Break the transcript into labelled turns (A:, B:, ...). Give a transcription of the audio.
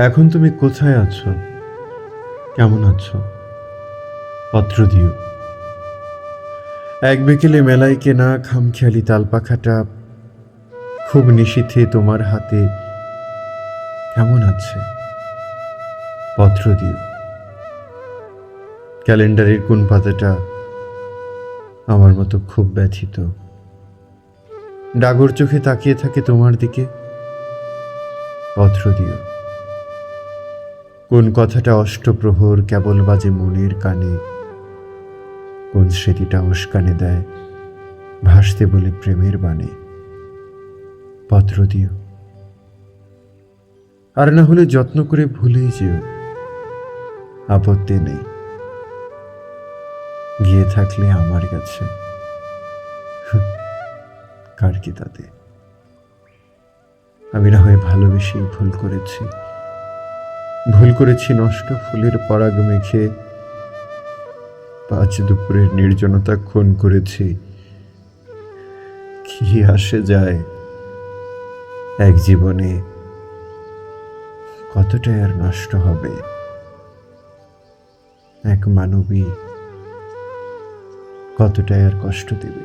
A: এখন তুমি কোথায় আছো? কেমন আছো? পত্র দিও। এক বিকেলে মেলায় কেনা খামখেয়ালি তালপাখাটা খুব নিশীথে তোমার হাতে কেমন আছে? পত্র দিও। ক্যালেন্ডারের কোন পাতাটা আমার মতো খুব ব্যথিত, ডাগর চোখে তাকিয়ে থাকে তোমার দিকে? পত্র দিও। কোন কথাটা অষ্টপ্রহর কেবল বাজে মনের কানে, কোন স্মৃতিটা উস্কানে দেয় ভাসতে বলে প্রেমের বাণে? পত্র দিও। আর না হলে যত্ন করে ভুলেই যেও, আপত্তি নেই। গিয়ে থাকলে আমার কাছে, কার কি তাতে? আমি না হয় ভালোবেসেই ভুল করেছি নষ্ট ফুলের পরাগ মেখে, পাঁচ দুপুরের নির্জনতা খুন করেছি। কি আসে যায় এক জীবনে, কতটাই আর নষ্ট হবে এক মানবী, কতটাই আর কষ্ট দেবে।